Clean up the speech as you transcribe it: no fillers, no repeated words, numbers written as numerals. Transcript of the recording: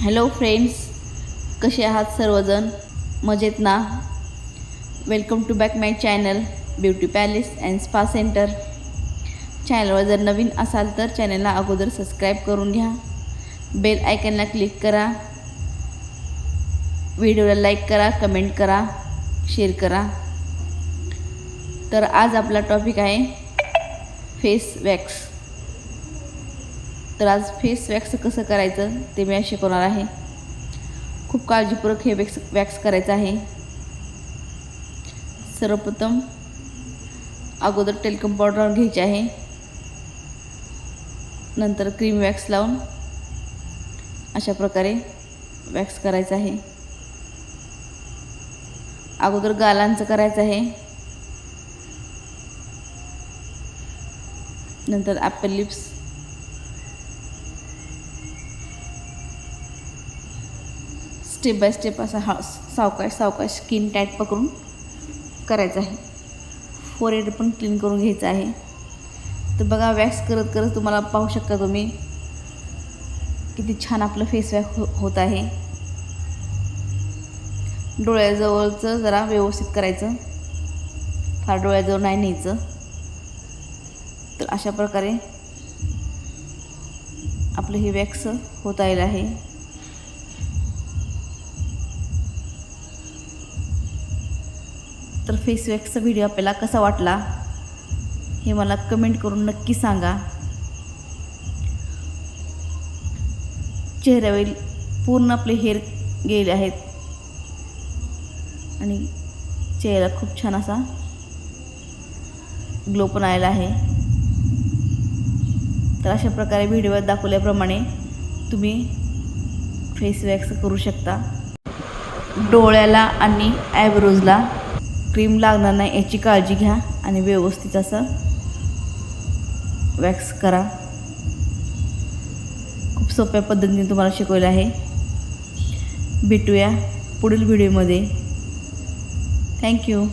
Hello friends, कसे आहात सर्वजण? मजेत ना? Welcome to back my channel beauty palace and spa centre. चॅनलवर जर नवीन असाल तर चॅनलला अगोदर सबस्क्राईब करून घ्या, बेल आयकनला क्लिक करा, व्हिडिओला लाईक करा, कमेंट करा, शेअर करा. तर आज आपला टॉपिक आहे फेस वॅक्स. तर आज फेस वॅक्स कसं करायचं ते मी शिकवणार आहे. खूप काळजीपूर्वक हे वॅक्स करायचं आहे. सर्वप्रथम अगोदर टेल्कम पावडर घ्यायची आहे, नंतर क्रीम वॅक्स लावून अशा प्रकारे वॅक्स करायचं आहे. अगोदर गालांचं करायचं आहे, नंतर Apple lips, step by step असा सावकाश स्किन टाईट पकडून करायचं आहे. फोरहेड पण क्लीन करून घ्यायचं आहे. तर बघा, वॅक्स करत करत तुम्हाला पाहू शकता तुम्ही किती छान आपलं फेस वॅक्स होत आहे. डोळ्याजवळचं जरा व्यवस्थित करायचं, फार डोळ्याजवळ नाही न्यायचं. तर अशा प्रकारे आपलं हे वॅक्स होत आलेलं आहे. तर फेस वॅक्सचा व्हिडिओ आपल्याला कसा वाटला हे मला कमेंट करून नक्की सांगा. चेहऱ्यावरील पूर्ण आपले हेअर गेले आहेत आणि चेहरा खूप छान असा ग्लो पण आलेला आहे. तर अशा प्रकारे व्हिडिओवर दाखवल्याप्रमाणे तुम्ही फेस वॅक्स करू शकता. डोळ्याला आणि आयब्रोजला क्रीम लागणार नाही याची काळजी घ्या आणि व्यवस्थित असं वॅक्स करा. खूप सोप्या पद्धतीने तुम्हाला शिकवलं आहे. भेटूया पुढील व्हिडिओमध्ये. थँक्यू.